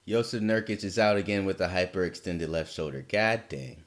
Josef Nurkic is out again with a hyperextended left shoulder. God dang.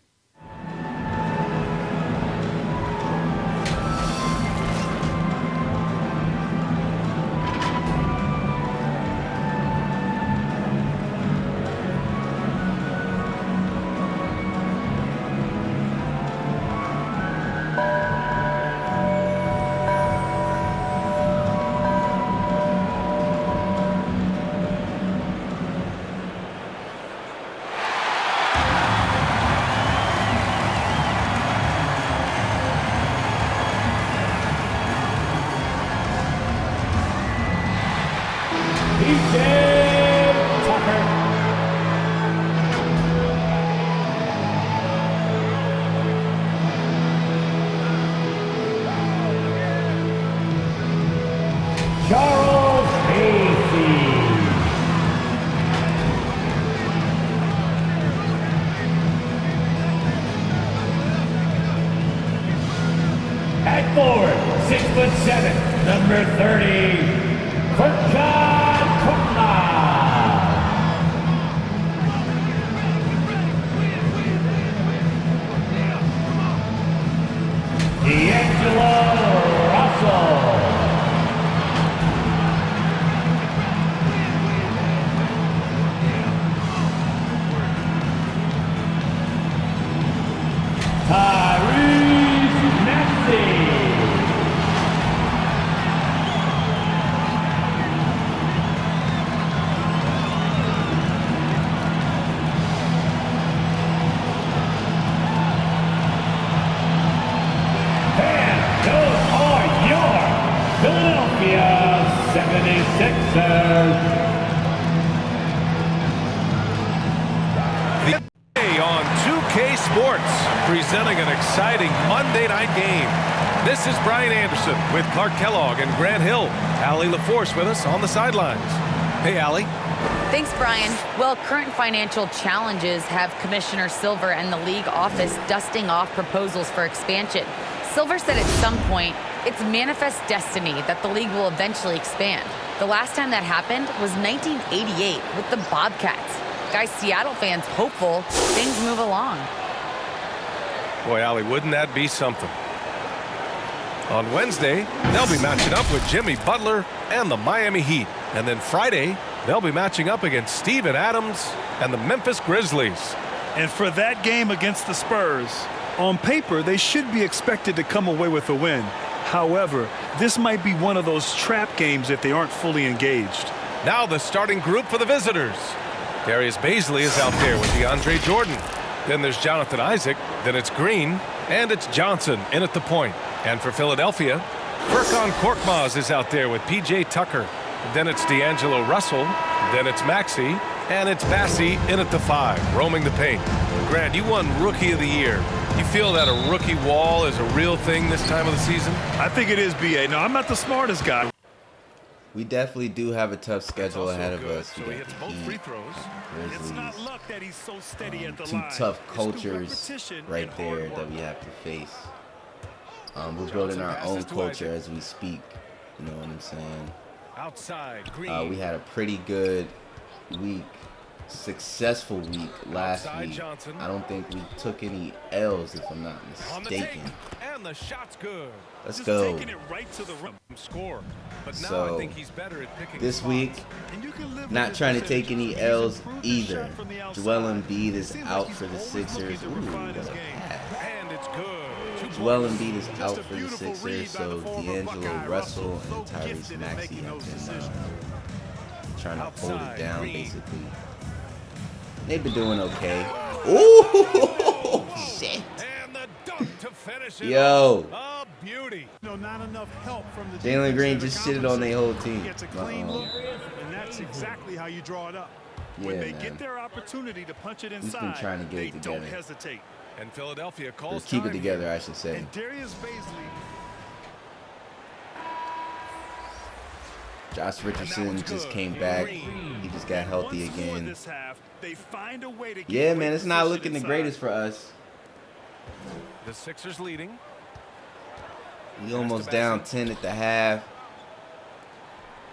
At forward, 6'7", number 30, Furkan Korkmaz. D'Angelo Russell. Tyrese Maxey. Philadelphia 76ers. The on 2K Sports, presenting an exciting Monday night game. This is Brian Anderson with Clark Kellogg and Grant Hill. Allie LaForce with us on the sidelines. Hey, Allie. Thanks, Brian. Well, current financial challenges have Commissioner Silver and the league office dusting off proposals for expansion. Silver said at some point, it's manifest destiny that the league will eventually expand. The last time that happened was 1988 with the Bobcats. Guys, Seattle fans hopeful things move along. Boy, Allie, wouldn't that be something? On Wednesday, they'll be matching up with Jimmy Butler and the Miami Heat. And then Friday, they'll be matching up against Steven Adams and the Memphis Grizzlies. And for that game against the Spurs, on paper, they should be expected to come away with a win. However, this might be one of those trap games if they aren't fully engaged. Now the starting group for the visitors. Darius Baisley is out there with DeAndre Jordan. Then there's Jonathan Isaac. Then it's Green. And it's Johnson in at the point. And for Philadelphia, Furkan Korkmaz is out there with P.J. Tucker. Then it's D'Angelo Russell. Then it's Maxey. And it's Bassey in at the 5, roaming the paint. Grant, you won Rookie of the Year. You feel that a rookie wall is a real thing this time of the season? I think it is, B.A. No, I'm not the smartest guy. We definitely do have a tough schedule ahead of us. So he hits both free throws. It's not luck that he's so steady at the Two line. tough It's cultures repetition right and hard there work. that we have to face. We're building our own culture as we speak. You know what I'm saying? Outside, Green. We had a pretty good week, successful week last Outside week. Johnson. I don't think we took any L's, if I'm not On the take, mistaken. and the shot's good. Let's Just go. taking it right to the rim. Score. But now So, I think he's better at picking this spots. week, And you can live not with trying to this take any percentage. L's He's improved his either. shot from the outside. Joel Embiid is Seems out like for the he's always Sixers. looking to Ooh, refine his what a game. pass. And it's good. Joel Embiid is Just out a for the beautiful Sixers, read by so the former D'Angelo Buckeye Russell so and Tyrese gifted in Maxey making have those been decisions. trying to hold it Outside, down, Green. basically. They've been doing okay. Ooh, shit. And the dunk to finish it. Yo. A beauty. No, not enough help from the Jalen defense Green to just shitted on their whole team. Gets a clean look, and that's exactly how you draw it up. When Yeah, they man. get their opportunity to punch it been inside, trying to get they it don't together. hesitate. And Philadelphia Or calls keep it time together, I should say. And Darius Baisley. Josh Richardson just came back. He just got healthy Once more again. this half, they find a way to get Yeah, great man, it's not position looking the inside. greatest for us. The Sixers leading. We almost down 10 at the half.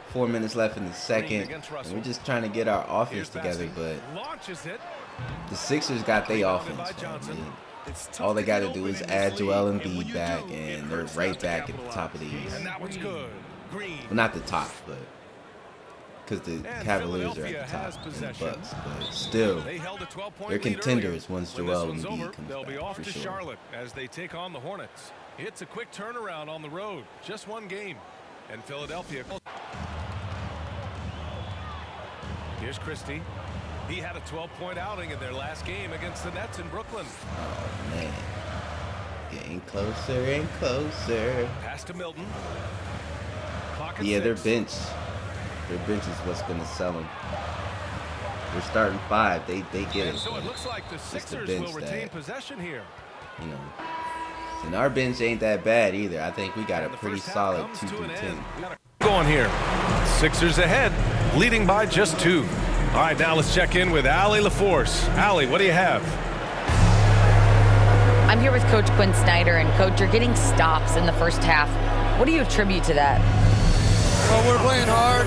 4 minutes left in the second. And we're just trying to get our offense together, but the Sixers got their offense. All they got to do is add Joel Embiid back, and they're right back at the top of the East. Well, not the top, but because the Cavaliers are at the top and the Bucks. But still, they're contenders once Joel Embiid comes back, for sure. Charlotte as they take on the Hornets. It's a quick turnaround on the road. Just one game. And Philadelphia. Here's Christie. He had a 12-point outing in their last game against the Nets in Brooklyn. Oh, man. Getting closer and closer. Pass to Milton. Yeah, their bench. Their bench is what's going to sell them. We're starting 5. They get it. So it looks like the Sixers will retain possession here. You know. And our bench ain't that bad either. I think we got a pretty solid 2 through 10. Going here. Sixers ahead, leading by just 2. All right, now let's check in with Allie LaForce. Allie, what do you have? I'm here with Coach Quinn Snyder, and Coach, you're getting stops in the first half. What do you attribute to that? Well, we're playing hard,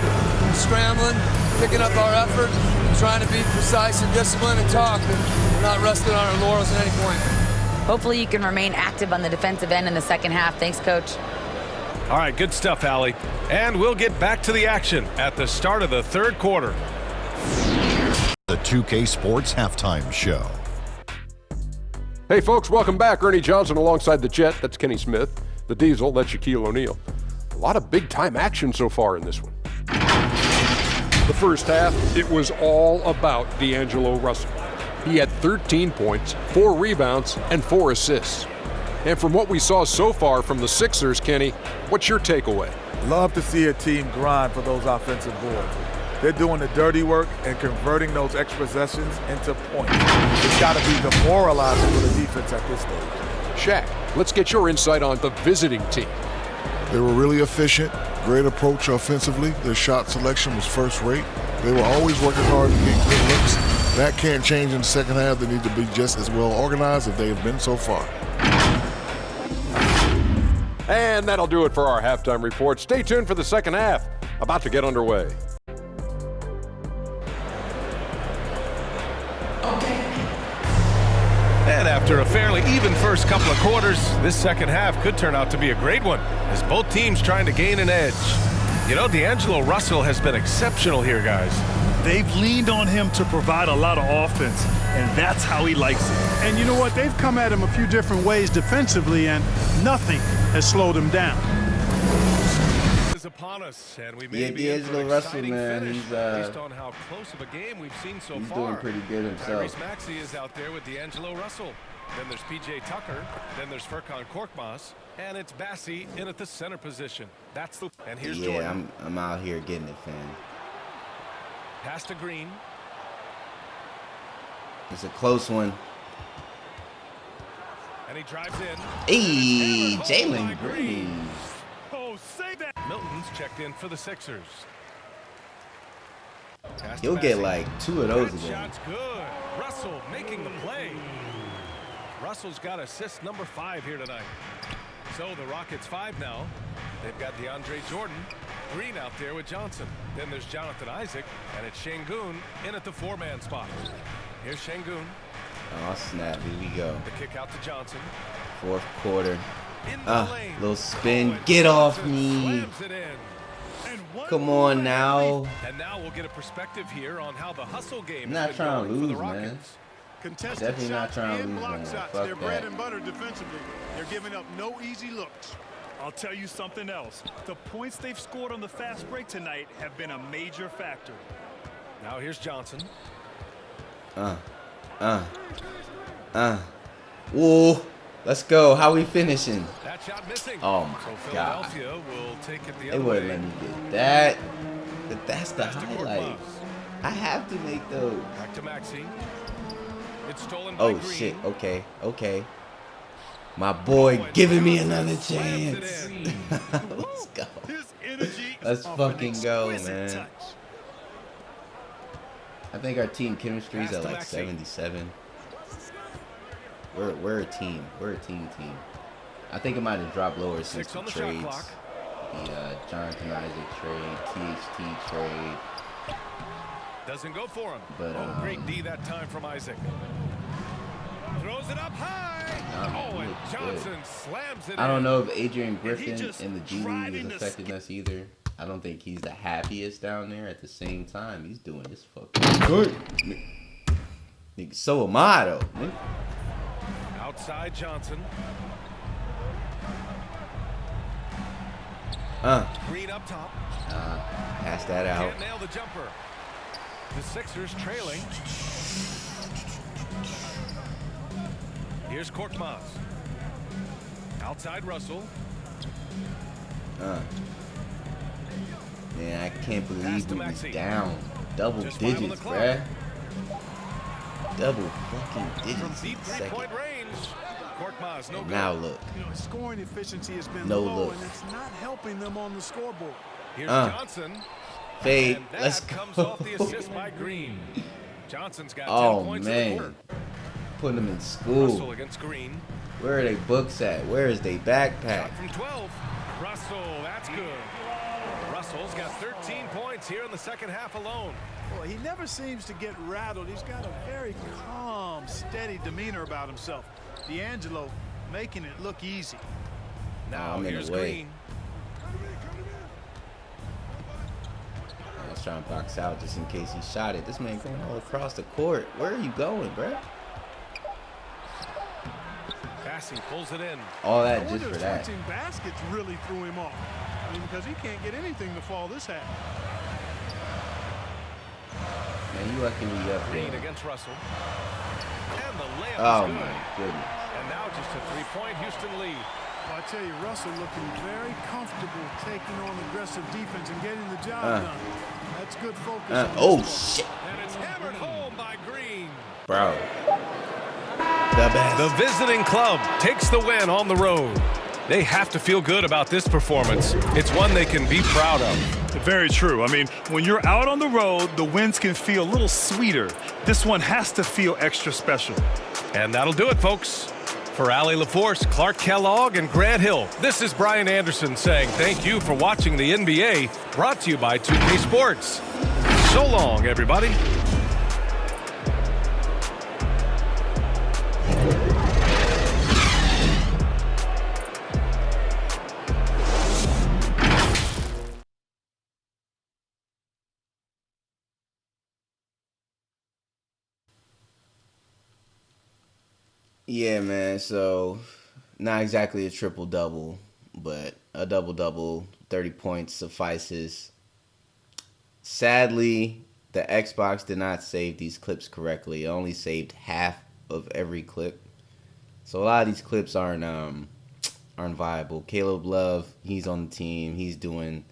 scrambling, picking up our effort, trying to be precise and disciplined and talk. We're not resting on our laurels at any point. Hopefully you can remain active on the defensive end in the second half. Thanks, Coach. All right, good stuff, Allie. And we'll get back to the action at the start of the third quarter. The 2K Sports Halftime Show. Hey, folks, welcome back. Ernie Johnson alongside the Jet. That's Kenny Smith. The Diesel, that's Shaquille O'Neal. A lot of big-time action so far in this one. The first half, it was all about D'Angelo Russell. He had 13 points, 4 rebounds, and 4 assists. And from what we saw so far from the Sixers, Kenny, what's your takeaway? Love to see a team grind for those offensive boards. They're doing the dirty work and converting those extra possessions into points. It's got to be demoralizing for the defense at this stage. Shaq, let's get your insight on the visiting team. They were really efficient, great approach offensively. Their shot selection was first rate. They were always working hard to get good looks. That can't change in the second half. They need to be just as well organized as they have been so far. And that'll do it for our halftime report. Stay tuned for the second half, about to get underway. And after a fairly even first couple of quarters, this second half could turn out to be a great one, as both teams trying to gain an edge. You know, D'Angelo Russell has been exceptional here, guys. They've leaned on him to provide a lot of offense, and that's how he likes it. And you know what? They've come at him a few different ways defensively, and nothing has slowed him down. Upon us, and we may be D'Angelo Russell, man. Finish, He's based on how close of a game we've seen so he's far. Doing pretty good himself. Tyrese Maxey is out there with D'Angelo Russell. Then there's PJ Tucker. Then there's Furkan Korkmaz, and it's Bassie in at the center position. That's the and here's Jordan. I'm out here getting it, fam. Pass to Green. It's a close one. And he drives in. Hey, Jalen Green. Milton's checked in for the Sixers. You'll get like 2 of those again. Shot's good. Russell making the play. Russell's got assist number 5 here tonight. So the Rockets 5 now. They've got DeAndre Jordan. Green out there with Johnson. Then there's Jonathan Isaac, and it's Şengün in at the 4-man spot. Here's Şengün. Oh, snap. Here we go. The kick out to Johnson. Fourth quarter. Little spin. Get off me. Come on now. And now we'll get a perspective here on how the hustle game I'm not trying to lose, man. Definitely not trying to lose, man. Fuck They're bread that. and butter defensively. They're giving up no easy looks. I'll tell you something else. The points they've scored on the fast break tonight have been a major factor. Now here's Johnson. Whoa. Let's go. How we finishing? That shot missing. Oh my so God. Philadelphia will take it the They other wouldn't way. let me get that. But that's the highlight. I have to make those. Back to Maxey. It's stolen by Oh Green. shit. Okay. My boy giving me another chance. Let's go. Let's fucking go, man. I think our team chemistry is at like 77. We're a team. We're a team. I think it might have dropped lower since 6 the on the shot trades. clock. the Jonathan Isaac trade, THT trade. Doesn't go for him. But great D that time from Isaac. Throws it up high. And Johnson slams it. I don't know if Adrian Griffin in the G League is affecting us either. I don't think he's the happiest down there. At the same time, he's doing this fucking good. So am I, though. Man. Outside Johnson. Green up top. Pass that out. Can't nail the jumper. The Sixers trailing. Here's Korkmaz. Outside Russell. Man, I can't believe we was down. Double digits, bruh. Double fucking digits. From deep three-point range. Korkmaz, no good. Now look. You know, scoring efficiency has been No low, look. and it's not helping them on the scoreboard. Here's Johnson. Fade. And that Let's comes go. off the assist by Green. Johnson's got 10 Oh, points in the man. quarter. Putting them in Russell school. against Green. Where are they books at? Where is they backpack? Shot from 12. Russell, that's good. Russell's got 13 points here in the second half alone. Well, he never seems to get rattled. He's got a very calm, steady demeanor about himself. D'Angelo making it look easy. Now I'm in here's the way. Green. Let's try and box out just in case he shot it. This man going all across the court. Where are you going, bruh? Passing pulls it in. All I that just wonder for if that. switching baskets really threw him off. I mean, because he can't get anything to fall this half. Man, you lucky we up Green there. against Russell. And the layup Oh is good. my goodness. And now just a three-point Houston lead. Well, I tell you, Russell looking very comfortable taking on aggressive defense and getting the job done. That's good focus. on this Oh one. shit, And it's hammered home by Green. bro. The best. The visiting club takes the win on the road. They have to feel good about this performance. It's one they can be proud of. Very true. I mean, when you're out on the road, the wins can feel a little sweeter. This one has to feel extra special. And that'll do it, folks. For Allie LaForce, Clark Kellogg, and Grant Hill, this is Brian Anderson saying thank you for watching the NBA, brought to you by 2K Sports. So long, everybody. Yeah, man. So, not exactly a triple-double, but a double-double. 30 points suffices. Sadly, the Xbox did not save these clips correctly. It only saved half of every clip. So a lot of these clips aren't viable. Caleb Love, he's on the team. He's doing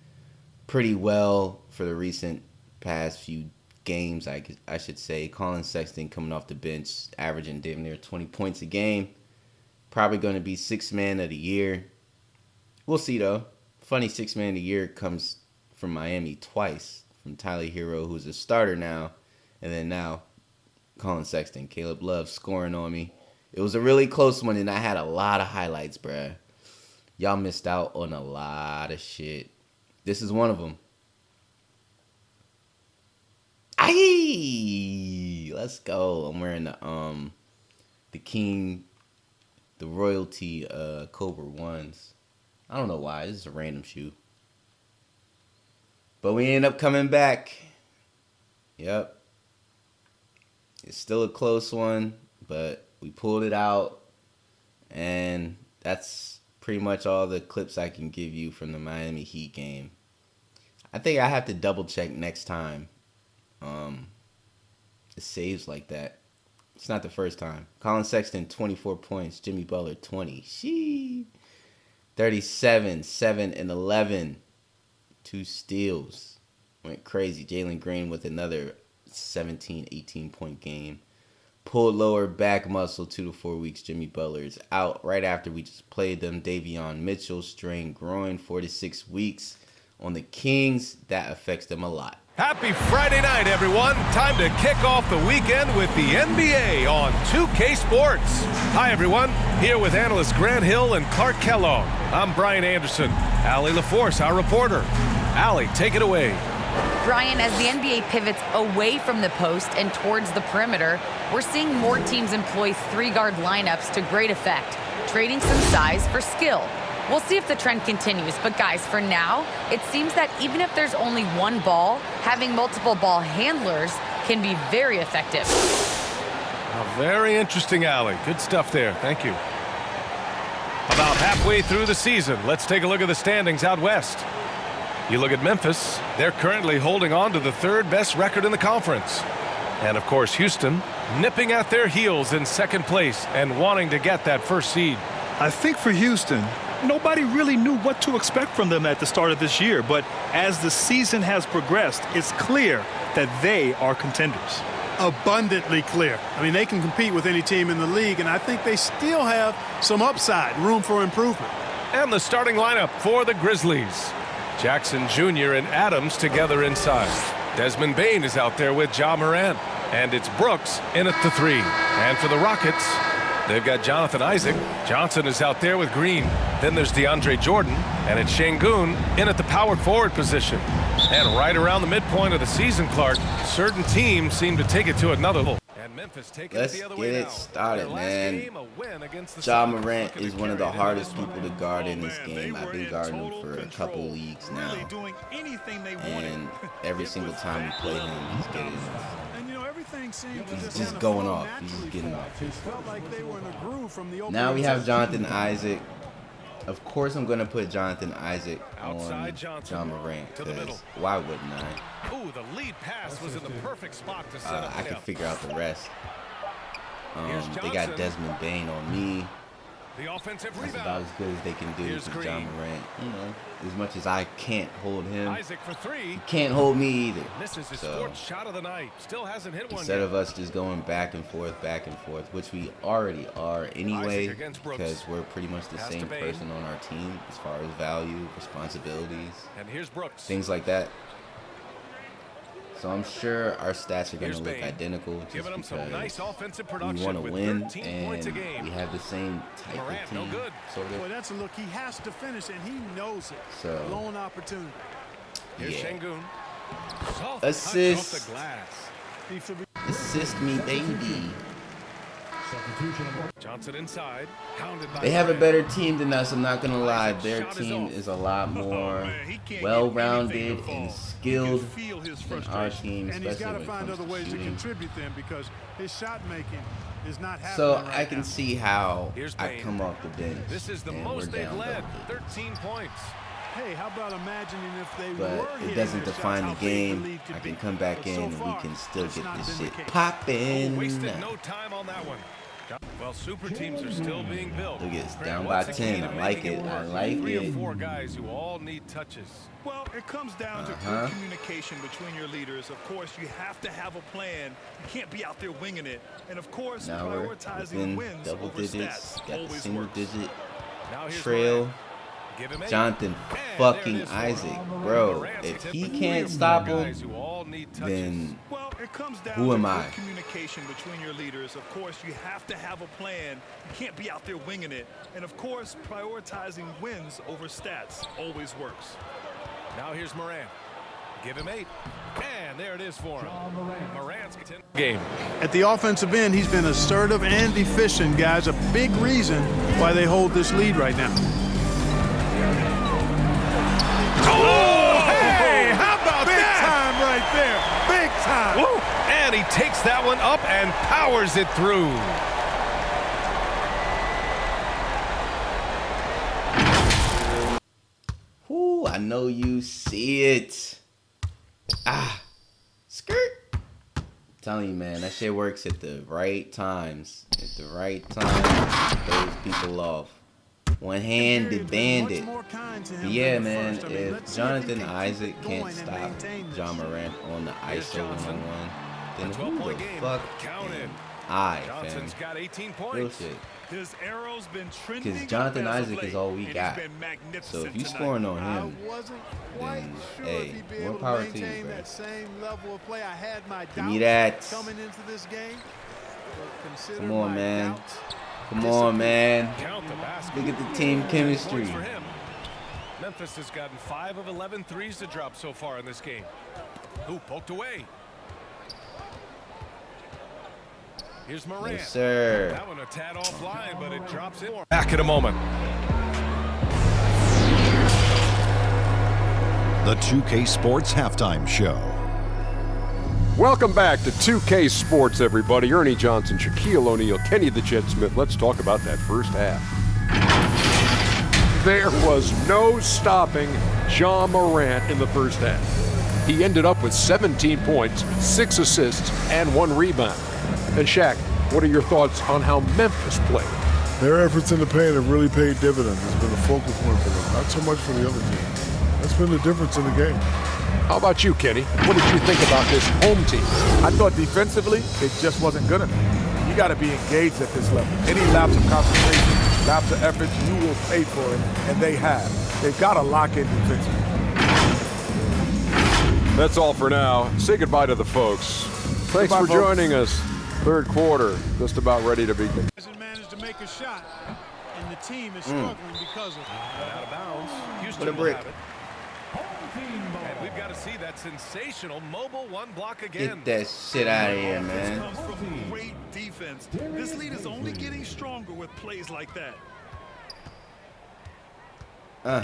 pretty well for the recent past few games, I should say. Colin Sexton coming off the bench, averaging damn near 20 points a game. Probably going to be sixth man of the year. We'll see, though. Funny, sixth man of the year comes from Miami twice. From Tyler Hero, who's a starter now. And then now, Colin Sexton. Caleb Love scoring on me. It was a really close one, and I had a lot of highlights, bruh. Y'all missed out on a lot of shit. This is one of them. Aye! Let's go. I'm wearing the King, the Royalty Cobra 1s. I don't know why. This is a random shoe. But we end up coming back. Yep. It's still a close one, but we pulled it out. And that's pretty much all the clips I can give you from the Miami Heat game. I think I have to double check next time. It saves like that. It's not the first time. Colin Sexton, 24 points. Jimmy Butler, 20. Shee. 37, 7, and 11. 2 steals. Went crazy. Jalen Green with another 17, 18-point game. Pulled lower back muscle 2 to 4 weeks. Jimmy Butler is out right after we just played them. Davion Mitchell, strained groin, 4 to 6 weeks. On the Kings, that affects them a lot. Happy Friday night, everyone. Time to kick off the weekend with the NBA on 2K Sports. Hi, everyone. Here with analysts Grant Hill and Clark Kellogg. I'm Brian Anderson. Allie LaForce, our reporter. Allie, take it away. Brian, as the NBA pivots away from the post and towards the perimeter, we're seeing more teams employ three-guard lineups to great effect, trading some size for skill. We'll see if the trend continues, but guys, for now, it seems that even if there's only one ball, having multiple ball handlers can be very effective. Very interesting, Allie. Good stuff there. Thank you. About halfway through the season, let's take a look at the standings out west. You look at Memphis, they're currently holding on to the third best record in the conference. And of course, Houston, nipping at their heels in second place and wanting to get that first seed. I think for Houston, nobody really knew what to expect from them at the start of this year, but as the season has progressed, it's clear that they are contenders. Abundantly clear. I mean, they can compete with any team in the league, and I think they still have some upside, room for improvement. And the starting lineup for the Grizzlies. Jackson Jr. and Adams together inside. Desmond Bane is out there with Ja Morant, and it's Brooks in at the three. And for the Rockets, they've got Jonathan Isaac. Johnson is out there with Green. Then there's DeAndre Jordan, and it's Şengün in at the power forward position. And right around the midpoint of the season, Clark, certain teams seem to take it to another level. And Memphis taking Let's it the other get way it now. started, man. Game, a win against the Ja Celtics. Morant is one of the hardest people to guard in this Oh, man, game. they I've were been in guarding him total for a couple control, leagues now. really doing anything they wanted. And every single time we play him, he's getting And, you know, everything seemed to He's just just kinda going flow off. He's just naturally getting for off. them. It felt like they were in a groove from the Now we opening have touch. Jonathan Isaac. Of course, I'm going to put Jonathan Isaac on Outside Johnson, Ja Morant, to the middle. because why wouldn't I? Ooh, the lead pass was in the perfect spot to set up I the can up. figure out the rest. Here's They got Johnson. Desmond Bane on me. The offensive That's about rebound. as good as they can do Here's to Green. Ja Morant. You know, as much as I can't hold him, Isaac for three. he can't hold me either. Misses his So fourth shot of the night. Still hasn't hit one instead yet. of us just going back and forth, which we already are anyway, Isaac against Brooks. because we're pretty much the Pass to same Bane. person on our team as far as value, responsibilities, And here's Brooks. things like that. So I'm sure our stats are going Here's to look Bane. identical just Giving him some nice because offensive we production want to with win 13 points a and game. we have the same type Morant, of no team, good. sort Boy, of. that's a look. He has to finish, and he knows it. So, Lone opportunity. Here's yeah. Şengün. Soft Assist. touch off the glass. He should be Assist me, baby. Johnson inside. Hounded by They have a Morant. better team than us, I'm not going to lie. Isaac Their shot is team off. is a lot more man, he can't get well-rounded anything to and fall. skilled You can feel his than our frustration, team, and he's especially got when to it find comes other to ways to shooting. contribute them because his shot making is not happening So right I can now. see how Here's I Bane. come off the bench This is the and most we're they've down led. double 13 points. Hey, how about imagining if they But were it hitting doesn't their define shots, the how big game. lead could I can be. come back But in so and we far, can still that's get not this been the shit case. popping. Wasted no time on that one. Well, super teams are still being built. Look, it's Grant, down by what's the key 10. to I like making it. I work? like 3 it. or 4 guys who all need touches. Well, it comes down to good communication between your leaders. Of course, you have to have a plan. You can't be out there winging it. And of course, Now we're prioritizing within wins double over digits. stats Got the always single works. digit Now here's trail. Morant. Give him 8. Jonathan And fucking there it is for Isaac, him. bro. Morant's If hit he with 3 can't or 4 stop guys him, who all need touches. then Well, it comes down who to am good I? communication between your leaders. Of course, you have to have a plan. You can't be out there winging it. And of course, prioritizing wins over stats always works. Now here's Morant. Give him 8. And there it is for him. Morant's game. At the offensive end, he's been assertive and efficient, guys. A big reason why they hold this lead right now. Oh, hey, how about Big that? time right there. Big time. Woo. And he takes that one up and powers it through. whoo, I know you see it. Ah, skirt. I'm telling you, man, that shit works at the right times. At the right time, throws people off. One-handed bandit. But yeah, man, if Jonathan Isaac can't stop Ja Morant on the ISO 1-on-1, then who the fuck am I, fam? Johnson's got 18 Real points. shit. Because Jonathan Isaac is all we got. So if you scoring on him, then hey, more power to you, bro. Give me that. Come on, man. Come on, man. Look at the team chemistry. Memphis has gotten 5 of 11 threes to drop so far in this game. Who poked away? Here's Morant. Yes, sir. That one a tad offline, but it drops in. Back in a moment. The 2K Sports Halftime Show. Welcome back to 2K Sports, everybody. Ernie Johnson, Shaquille O'Neal, Kenny the Jet Smith. Let's talk about that first half. There was no stopping Ja Morant in the first half. He ended up with 17 points, 6 assists, and 1 rebound. And Shaq, what are your thoughts on how Memphis played? Their efforts in the paint have really paid dividends. It's been a focal point for them, not so much for the other team. That's been the difference in the game. How about you, Kenny? What did you think about this home team? I thought defensively, it just wasn't good enough. You got to be engaged at this level. Any lapse of concentration, lapse of effort, you will pay for it, and they have. They've got to lock in defensively. That's all for now. Say goodbye to the folks. Thanks for joining us. Third quarter, just about ready to begin. Managed to make a shot, and the team is struggling because of it. Out of bounds. What a brick. And we've got to see that sensational mobile one block again. Get that shit out of here, man. Comes from great defense. This lead is only getting stronger with plays like that.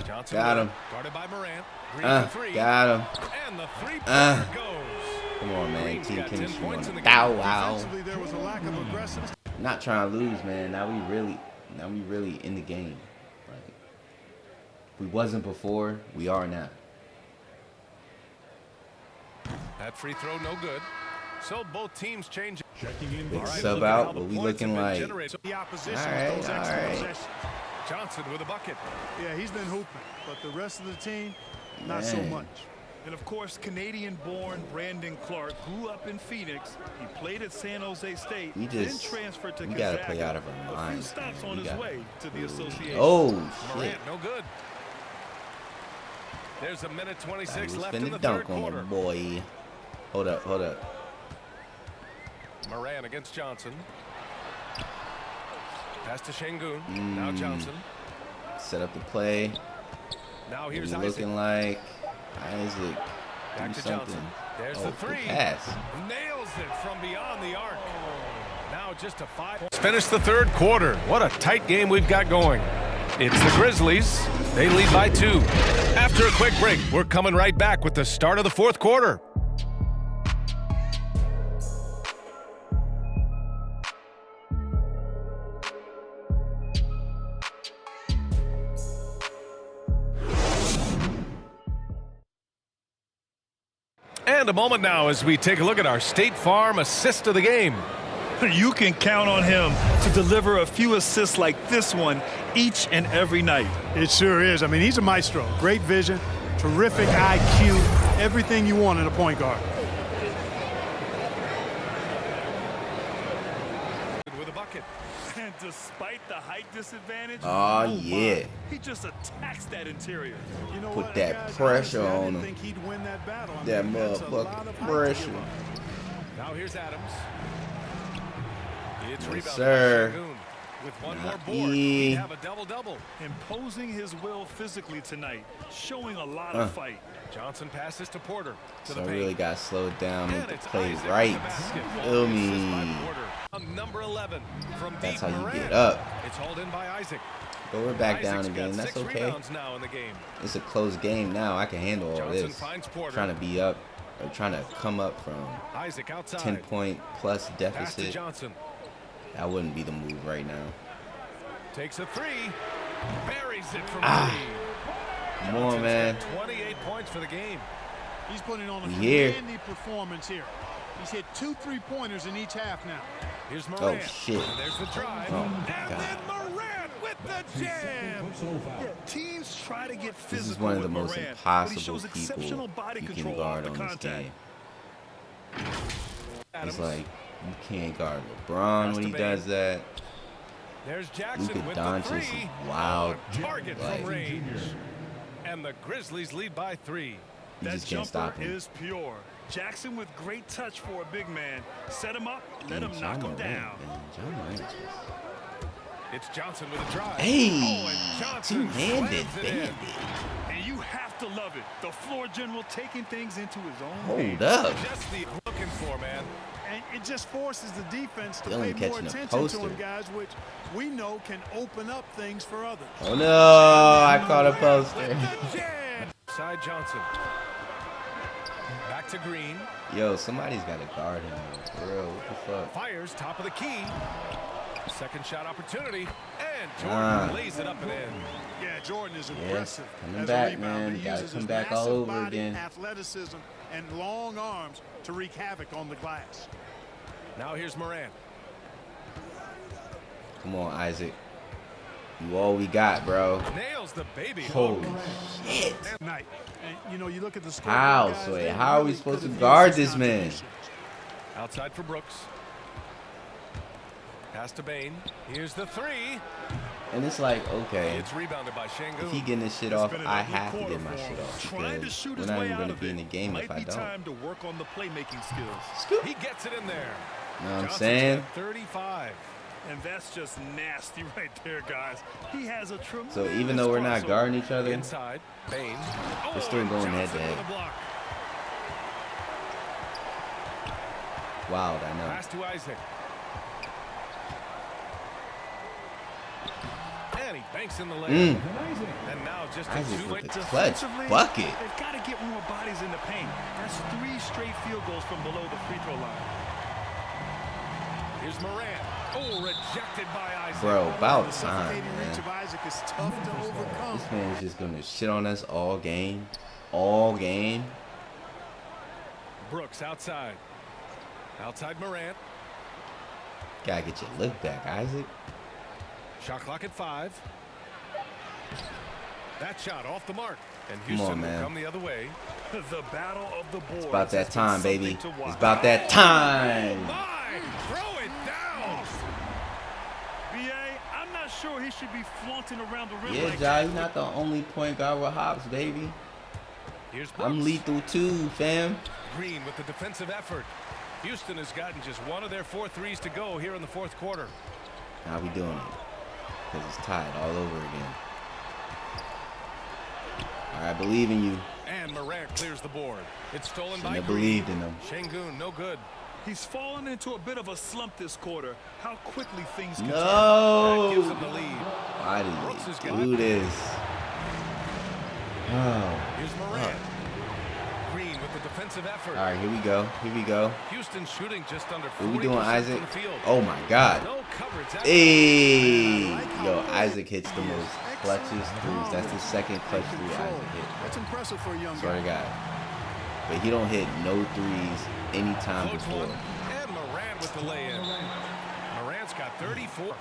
Johnson got him. Guarded by Morant. Green for 3. Got him. And the three-pointer goes. Come on, man. Green's Team got 10 chemistry points on in the the bow game. wow. There was a lack of aggression. Not trying to lose, man. Now we really in the game. Like, if we wasn't before, we are now. That free throw no good. So both teams change. Big sub out, but we looking like, all right. Johnson with a bucket. Yeah, he's been hooping, but the rest of the team, not so much. And of course, Canadian-born Brandon Clark grew up in Phoenix. He played at San Jose State, then transferred to Gonzaga. Gotta play out of our A few minds. stops on his way to the association. Oh shit! Morant, no good. There's a minute 26 left in the dunk third on quarter. the boy. Hold up. Morant against Johnson. Pass to Şengün. Now Johnson. Set up the play. Now here's Isaac. Looking like Isaac. Back to Johnson. There's the three. Pass. Nails it from beyond the arc. Now just a 5. Let's finish the third quarter. What a tight game we've got going. It's the Grizzlies. They lead by 2. After a quick break, we're coming right back with the start of the fourth quarter. And a moment now as we take a look at our State Farm assist of the game. You can count on him to deliver a few assists like this one each and every night. It sure is. I mean, he's a maestro. Great vision, terrific IQ, everything you want in a point guard. With a bucket. And despite the height disadvantage, yeah. He just attacks that interior. You know Put what, that guys, pressure honestly, I on didn't him. think he'd win that battle. I That mean, that's a lot motherfucking of height to pressure. give up. Now here's Adams. It's Yes, rebounded sir. by Şengün. With one more Not board, E. he'd have a double-double. Imposing his will physically tonight, showing a lot of fight. Johnson passes to Porter. To So the I paint. really got slowed down, make And the it's play Isaac right. with the basket. Feel Assist me? by Porter. Number 11 from That's deep how you Morant. get up. It's hauled in by Isaac. But we're back Isaac's down got again. That's 6 okay. rebounds now in the game. It's a close game now. I can handle all Johnson this. finds Porter. Trying to be up, or trying to come up from Isaac outside. 10-point plus Pass to deficit. Johnson. That wouldn't be the move right now. Takes a 3. Buries it from 3. Come on, man. 28 points for the game. He's putting on a Here. commanding performance here. He's hit 2 3-pointers in each half now. Here's Morant. Oh, shit. And there's the drive. Oh, and God. then Morant with the jam. Yeah, teams try to get physical. This is one of the with most Morant, but he impossible shows exceptional people body you can control guard off on the this contact. game. It's like, you can't guard LeBron when he does that. There's Jackson Luka with Doncic the is three. wild. Target from range. And the Grizzlies lead by 3. You That just can't jumper stop him. is pure. Jackson with great touch for a big man. Set him up, let him knock him down. It's Johnson with a drive. Hey, and Johnson two-handed slams it in. bandit. And you have to love it. The floor general taking things into his own Hold hands. up. Just the looking for, man. And it just forces the defense to Dylan pay more catching a attention poster. to him, guys, which we know can open up things for others. Oh no, I caught a poster. Side Johnson. Back to Green. Yo, somebody's got to guard him. For real, what the fuck? Fires top of the key. Second shot opportunity. And Jordan lays it up and in. Yeah, Jordan is aggressive. Coming as back, a rebounder. man. He Gotta uses come his back all massive over body, again. athleticism, and long arms to wreak havoc on the glass. Now here's Morant. Come on, Isaac. You all we got, bro. Nails the baby Holy hook. shit. Night. And, you know, you look at the score. How, guys, Sway? they How are we really supposed to could have guard used his this man? contributions. Outside for Brooks. Pass to Bain. Here's the three. And it's like, okay, It's rebounded by Şengün. if he getting this shit It's off, been an I ugly have to quarter get my for shit him. off Trying to because shoot we're his not way even out going to of be in the it. game Might if I be don't. time to work on the playmaking skills. Scoop. He gets it in there. You know what I'm Johnson's saying? got 35. And that's just nasty right there, guys. He has a tremendous So even though we're not crossover. guarding each other, Inside. Bain. we're still going head to Johnson with a head. block. Wild, I know. Pass to Isaac. And he banks in the layup. And now just a Isaac two-way with the clutch bucket. They've got to get more bodies in the paint. That's 3 straight field goals from below the free throw line. Here's Morant. Oh, rejected by Isaac. Bro, about The time, suffocating reach of man. Isaac is tough to overcome. This man is just going to shit on us all game. All game. Brooks outside. Outside Morant. Gotta get your look back, Isaac. Shot clock at 5. That shot off the mark. And Come Houston on, man. will come the other way. The battle of the boards. It's about that has been time, baby. something to It's watch. about that time. My! Throw it down! BA, I'm not sure he should be flaunting around the rim Yeah, like Jai, you're not the only point guard with hops, baby. Here's Brooks. I'm lethal too, fam. Green with the defensive effort. Houston has gotten just one of their 4 threes to go here in the fourth quarter. How we doing it? Because it's tied all over again. All right, I believe in you. And Morant clears the board. It's stolen Shouldn't by have Green. believed in him. Şengün, no good. He's fallen into a bit of a slump this quarter. How quickly things can That gives No. him the lead. Why Brooks has did got you it. do this? Oh. Here's Morant. Green with the defensive effort. All right, here we go. Here we go. Houston shooting just under 40% What we doing, Isaac? from the field. Oh my God. No coverage. Hey, yo, Isaac hits the most clutchest threes. That's the second clutch three Isaac hit. That's impressive for a young Swear to guy. God. But he don't hit no threes anytime Close before. one. And Morant with the lay-in. Morant's got 34.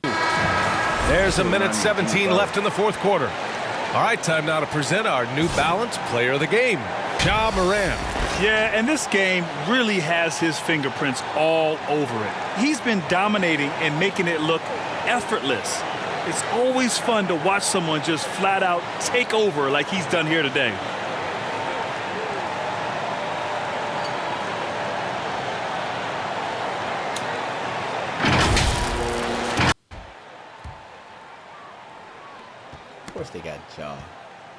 There's a minute 17 left in the fourth quarter. All right, time now to present our New Balance Player of the Game, Ja Morant. Yeah, and this game really has his fingerprints all over it. He's been dominating and making it look effortless. It's always fun to watch someone just flat out take over like he's done here today. Of course they got Ja.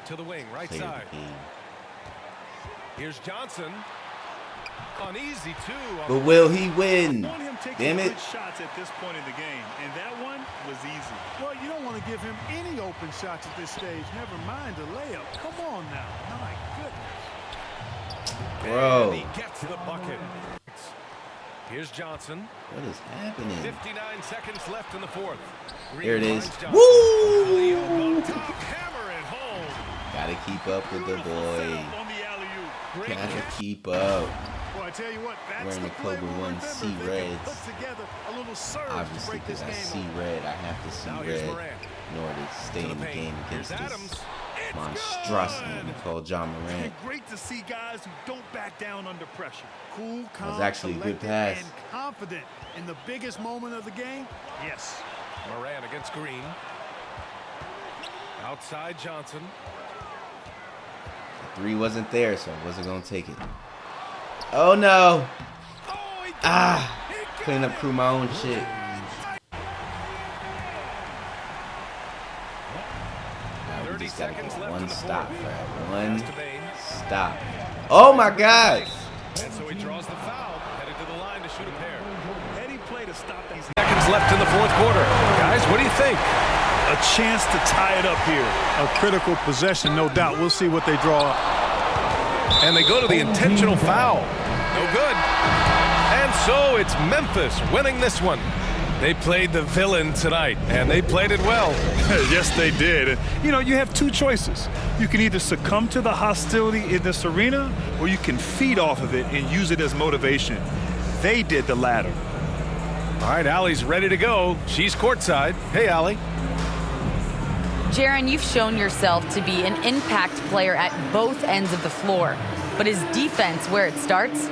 To the wing, right Player of side. the game. Here's Johnson. Uneasy, too. But will he win? Want him taking Damn it. good shots at this point in the game, and that one was easy. Well, you don't want to give him any open shots at this stage. Never mind a layup. Come on now. My goodness. Bro. And he gets the bucket. Here's Johnson. What is happening? 59 seconds left in the fourth. Green Here it is. finds Johnson. Woo! Alley-oop up top, hammer it home. Gotta keep up with the boy. On the alley-oop. Great Gotta catch. keep up. Well, I tell you what, that's Wearing the the play Cobra we'll 1 remember C if they can Reds. put together a little surge to Obviously, break this because I game see open. red, I have to see Now here's red Morant. in order to stay To in the paint. game Here's against Adams. this It's monstrosity good. we call Ja Morant. And great to see guys who don't back down under pressure. Cool, calm, actually a good collected, pass. and confident in the biggest moment of the game. Yes. Moran against Green. Outside Johnson. Three wasn't there, so I wasn't going to take it. Oh, no. Clean up crew my own shit. Now we just got to get one stop, Brad. One stop. Oh, my God. And so he draws the foul, headed to the line to shoot a pair. Heady play to stop these seconds left in the fourth quarter. Guys, what do you think? A chance to tie it up here. A critical possession, no doubt. We'll see what they draw up. And they go to the intentional foul. No good. And so it's Memphis winning this one. They played the villain tonight, and they played it well. Yes, they did. You know, you have two choices. You can either succumb to the hostility in this arena, or you can feed off of it and use it as motivation. They did the latter. All right, Allie's ready to go. She's courtside. Hey, Allie. Jaron, you've shown yourself to be an impact player at both ends of the floor. But is defense where it starts?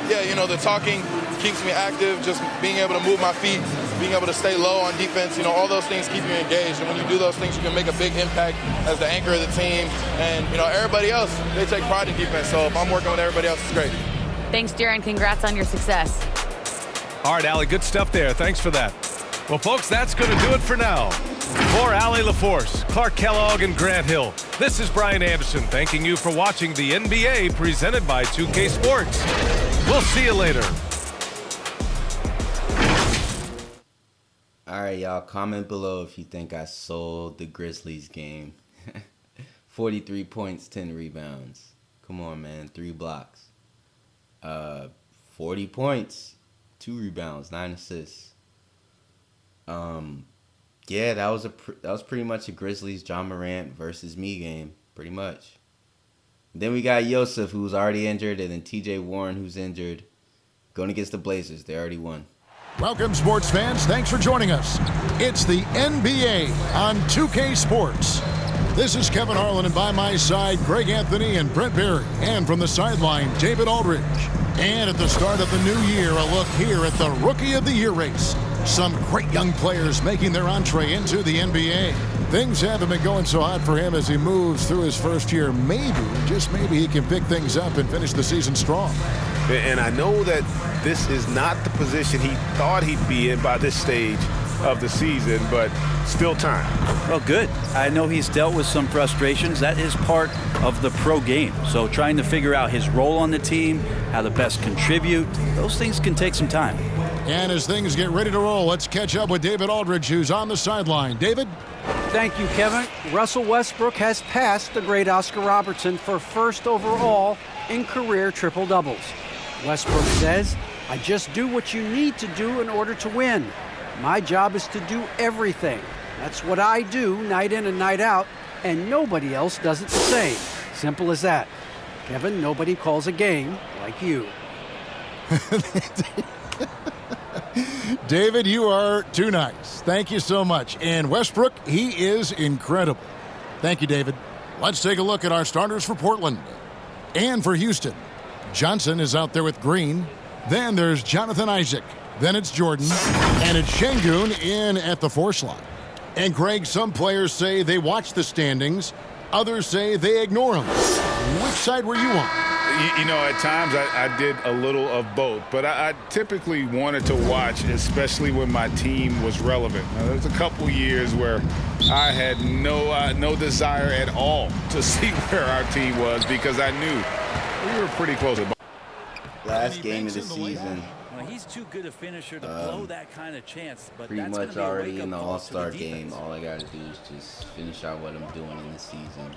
Yeah, you know, the talking keeps me active, just being able to move my feet, being able to stay low on defense, you know, all those things keep you engaged. And when you do those things, you can make a big impact as the anchor of the team. And, you know, everybody else, they take pride in defense. So if I'm working with everybody else, it's great. Thanks, Jaron. Congrats on your success. All right, Allie, good stuff there. Thanks for that. Well, folks, that's going to do it for now. For Allie LaForce, Clark Kellogg, and Grant Hill, this is Brian Anderson thanking you for watching the NBA presented by 2K Sports. We'll see you later. All right, y'all. Comment below if you think I sold the Grizzlies game. 43 points, 10 rebounds. Come on, man. 3 blocks. 40 points, 2 rebounds, 9 assists. Yeah, that was pretty much a Grizzlies John Morant versus me game, pretty much. Then we got Yosef, who's already injured, and then TJ Warren, who's injured. Going against the Blazers. They already won. Welcome, sports fans. Thanks for joining us. It's the NBA on 2K Sports. This is Kevin Harlan, and by my side, Greg Anthony and Brent Berry. And from the sideline, David Aldridge. And at the start of the new year, a look here at the Rookie of the Year race. Some great young players making their entree into the NBA. Things haven't been going so hot for him as he moves through his first year. Maybe, just maybe, he can pick things up and finish the season strong. And I know that this is not the position he thought he'd be in by this stage of the season, but still time. Well, good. I know he's dealt with some frustrations. That is part of the pro game. So trying to figure out his role on the team, how to best contribute, those things can take some time. And as things get ready to roll, let's catch up with David Aldridge, who's on the sideline. David? Thank you, Kevin. Russell Westbrook has passed the great Oscar Robertson for first overall in career triple-doubles. Westbrook says, "I just do what you need to do in order to win. My job is to do everything. That's what I do night in and night out, and nobody else does it the same. Simple as that. Kevin, nobody calls a game like you." David, you are too nice. Thank you so much. And Westbrook, he is incredible. Thank you, David. Let's take a look at our starters for Portland. And for Houston, Johnson is out there with Green. Then there's Jonathan Isaac. Then it's Jordan. And it's Şengün in at the 4 slot. And Greg, some players say they watch the standings. Others say they ignore them. Which side were you on? You know, at times I did a little of both, but I typically wanted to watch, especially when my team was relevant. Now, there's a couple years where I had no desire at all to see where our team was because I knew we were pretty close. Last game of the season. Well, he's too good a finisher to blow that kind of chance. But pretty much already in the All-Star game. All I got to do is just finish out what I'm doing in the season.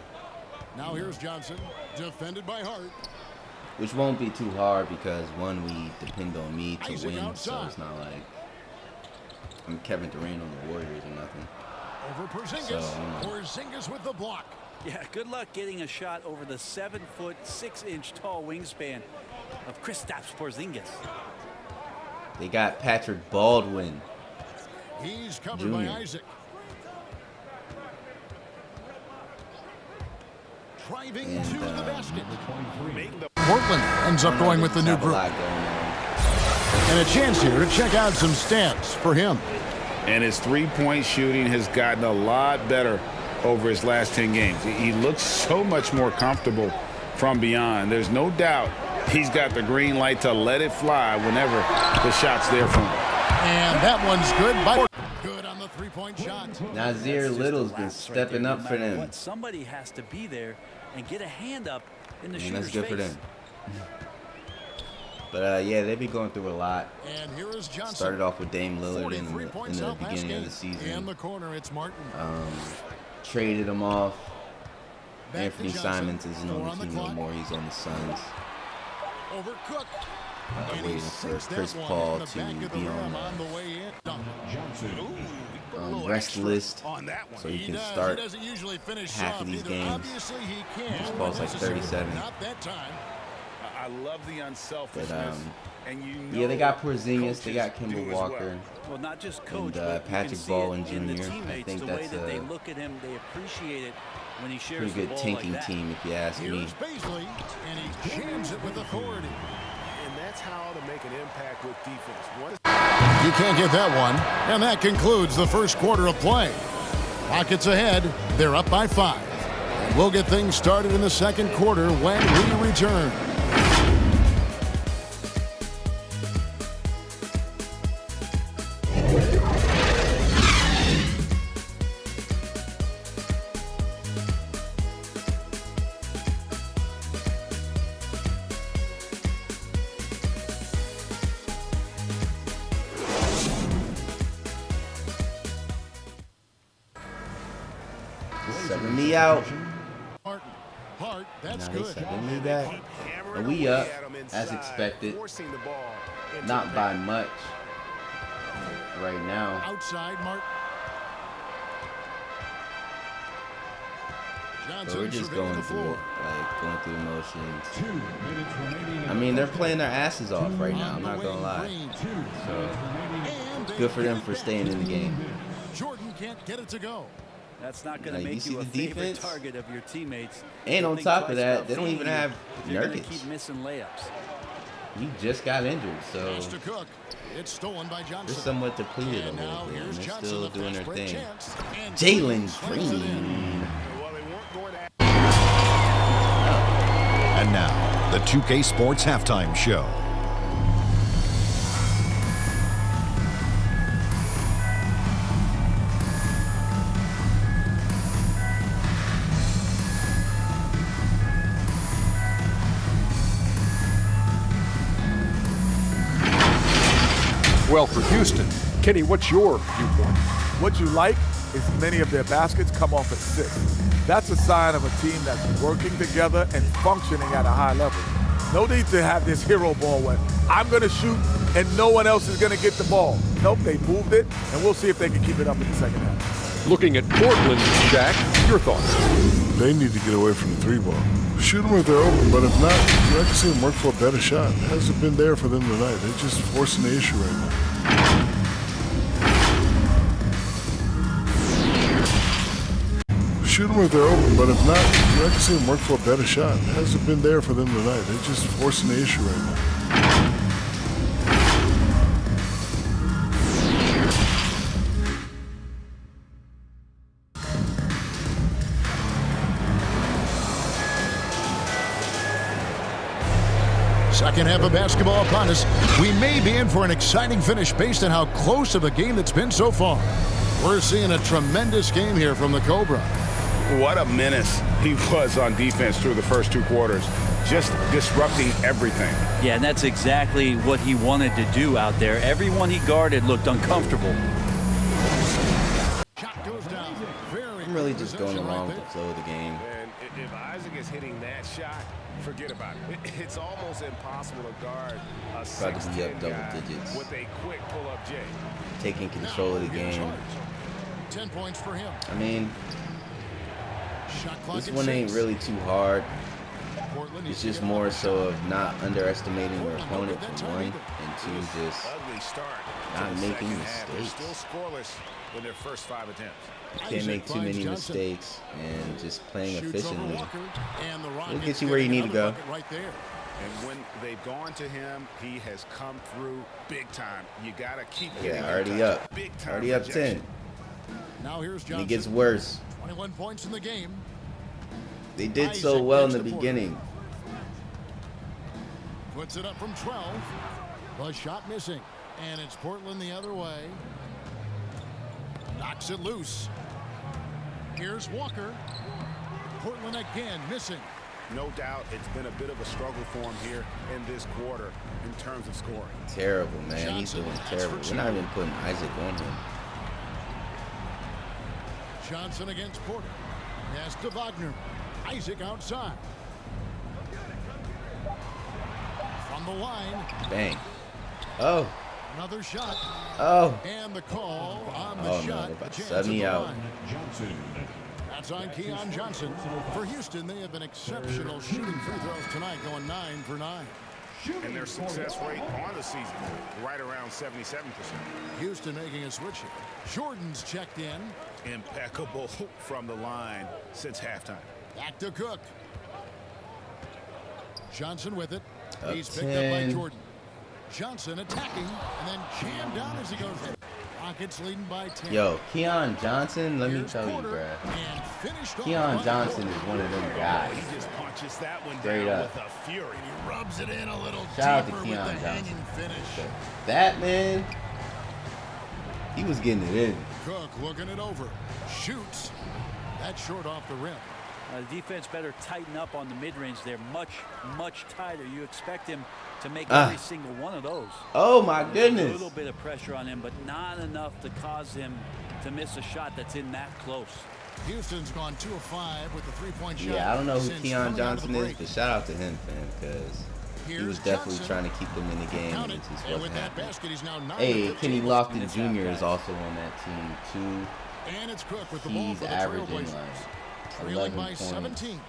Now here's Johnson, defended by Hart. Which won't be too hard because, one, we depend on me to win, so it's not like I'm Kevin Durant on the Warriors or nothing. Over Porzingis. Porzingis with the block. Yeah, good luck getting a shot over the 7-foot, 6-inch tall wingspan of Kristaps Porzingis. They got Patrick Baldwin. He's covered by Isaac. Driving to the basket. Portland ends up going with the new group. And a chance here to check out some stats for him. and his three-point shooting has gotten a lot better over his last 10 games. He looks so much more comfortable from beyond. There's no doubt he's got the green light to let it fly whenever the shot's there for him. And that one's good by good on the three-point shot. Nazir Little's been stepping up for them. Somebody has to be there and get a hand up in the And shooter's that's good for face. them. But yeah, they've been going through a lot. And here is Johnson. Started off with Dame Lillard in the out beginning of the basket. season. In the corner, it's Martin. Traded him off. Back Anthony to Johnson. Simons isn't on the team no more. He's on the Suns. Over Cook. Waiting for Chris Paul to be on the rest list so he can start half of these games. Chris Paul's like 37. I love the unselfishness. But, yeah, they got Porzingis, they got Kemba Walker, Well, not just coach, and Patrick Baldwin Jr. I think that's that they a look at him, they appreciate it when he shares pretty the good ball tanking like that. team, if you ask me. Here's Beasley, and he jams it with authority. And that's how to make an impact with defense. You can't get that one. And that concludes the first quarter of play. Rockets ahead. They're up by 5. And we'll get things started in the second quarter when we return. Subbing me out. Hart, that's Now they good. subbing me back. And we up, as expected. Not by much right now. Outside, Martin. So we're just going through it, like going through the motions. I mean, they're playing their asses off right now, I'm not gonna lie. So good for them for staying in the game. Jordan can't get it to go. That's not going to Like, you make see you a the favorite defense? target of your teammates. And on Think top of twice that, about they don't feeding even you have if you're gonna Nurkic. keep missing layups. He just got injured, so Pass to Cook. It's stolen by Johnson. they're somewhat depleted a And little now bit, and here's they're Johnson, still the doing their fast break thing. chance. And Jalen slams it in. Green. And now, the 2K Sports Halftime Show. Well, for Houston, Kenny, what's your viewpoint? What you like is many of their baskets come off assists. That's a sign of a team that's working together and functioning at a high level. No need to have this hero ball where I'm going to shoot and no one else is going to get the ball. Nope, they moved it, and we'll see if they can keep it up in the second half. Looking at Portland, Shaq, your thoughts? They need to get away from the 3-ball. Shoot them if they're open, but if not, you like to see them work for a better shot. It hasn't been there for them tonight. They're just forcing the issue right now. Shoot them if they're open, but if not, you like to see them work for a better shot. It hasn't been there for them tonight. They're just forcing the issue right now. Second half of basketball upon us. We may be in for an exciting finish based on how close of a game that's been so far. We're seeing a tremendous game here from the Cobra. What a menace he was on defense through the first 2 quarters, just disrupting everything. Yeah, and that's exactly what he wanted to do out there. Everyone he guarded looked uncomfortable. I'm really just going along with the flow of the game. And if Isaac is hitting that shot, forget about it. It's almost impossible to guard a About to be up 6'10" double guy digits. with a quick pull-up J. Taking control of the game. 10 points for him. I mean, Shot clock this at one ain't 6. really too hard. Portland It's is just getting more off so of not underestimating your opponent for one, and two, just Ugly start. not to the making second half. They're mistakes. still scoreless in their first 5 attempts. Can't make too many mistakes and just playing Shoots over efficiently. Walker, and the It'll Rockets get you where you getting need to another go. bucket right there. And when they've gone to him, he has come through big time. You got to keep getting already up. Already up 10. Now here's Johnson. And it gets worse. 21 points in the game. They did so well in the beginning. Puts it up from 12. The shot missing. And it's Portland the other way. Knocks it loose. Here's Walker. Portland again missing. No doubt it's been a bit of a struggle for him here in this quarter in terms of scoring. Terrible, man. He's doing terrible. We're not even putting Isaac on him. Johnson against Porter. Pass to Wagner. Isaac outside. From the line. Bang. Oh. Another shot. Oh. And the call on the shot. No, they're about to sub me out. That's on Keon Johnson. For Houston, they have been exceptional shooting free throws tonight, going 9 for 9. And their success rate on the season, right around 77%. Houston making a switch here. Jordan's checked in. Impeccable from the line since halftime. Back to Cook. Johnson with it. Up He's picked 10. up by Jordan. Johnson attacking and then jammed down as he goes in. Rockets leading by 10. Yo, Keon Johnson, let me tell you, bruh. Keon Johnson is one of them guys. He just punches that one Straight down up. with a fury. He rubs it in a little Shout out deeper to with the Keon hanging Johnson. finish. That man, he was getting it in. Cook looking it over. Shoots. That's short off the rim. The defense better tighten up on the mid-range. They're much, much tighter. You expect him to make Ah. every single one of those. Oh, my There's goodness. A little bit of pressure on him, but not enough to cause him to miss a shot that's in that close. Houston's gone 2 of 5 with the three-point shot. Yeah, I don't know who since Keon coming out of the Johnson is, break. but shout out to him, fam, because he was definitely trying to keep them in the game, and it just And wasn't with that happening. basket, he's now 9 Hey, of Kenny 15. Lofton Jr. is also on that team, too. And it's Cook with the ball He's for the averaging Trailblazers. like Trailing 11 by points. 17.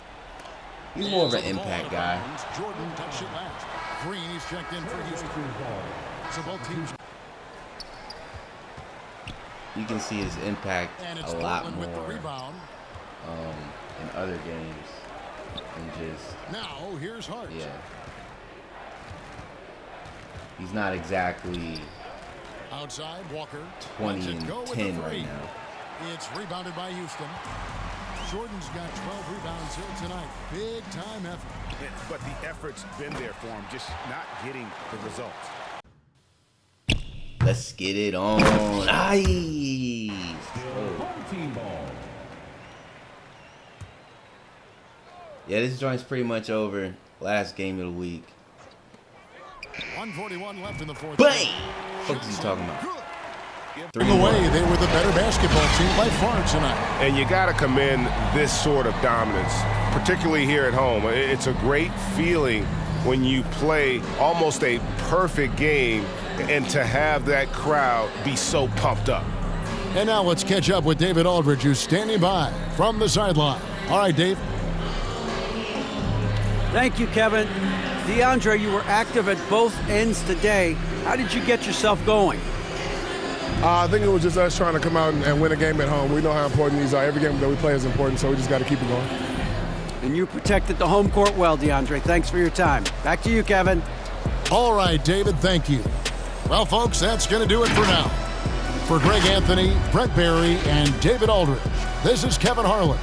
He's more of an Hands on the ball impact to guy. Barnes. Jordan touched it last. Green, he's checked in for Houston. So both teams. You can see his impact And it's a lot Portland with the more rebound. in other games than just, Now here's Hart. yeah. He's not exactly Outside, Walker. 20 Lets it and go with 10 the right three. now. It's rebounded by Houston. Jordan's got 12 rebounds here tonight. Big time effort. But the effort's been there for him, just not getting the results. Let's get it on. Nice. Oh. Yeah, this joint's pretty much over. Last game of the week. 141 left in the fourth. Bang! What is he talking about? In the way, they were the better basketball team by far tonight. And you got to commend this sort of dominance, particularly here at home. It's a great feeling when you play almost a perfect game and to have that crowd be so pumped up. And now let's catch up with David Aldridge, who's standing by from the sideline. All right, Dave. Thank you, Kevin. DeAndre, you were active at both ends today. How did you get yourself going? I think it was just us trying to come out and win a game at home. We know how important these are. Every game that we play is important, so we just got to keep it going. And you protected the home court well, DeAndre. Thanks for your time. Back to you, Kevin. All right, David, thank you. Well, folks, that's going to do it for now. For Greg Anthony, Brett Barry, and David Aldridge, this is Kevin Harlan.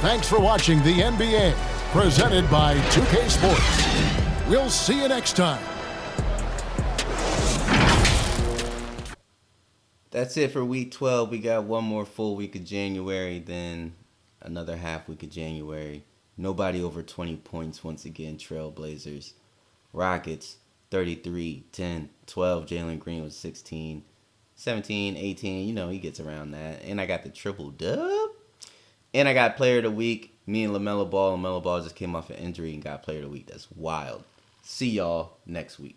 Thanks for watching the NBA, presented by 2K Sports. We'll see you next time. That's it for week 12. We got one more full week of January, then another half week of January. Nobody over 20 points once again, Trailblazers. Rockets, 33, 10, 12. Jalen Green was 16, 17, 18. You know, he gets around that. And I got the triple dub. And I got player of the week. Me and LaMelo Ball. LaMelo Ball just came off an injury and got player of the week. That's wild. See y'all next week.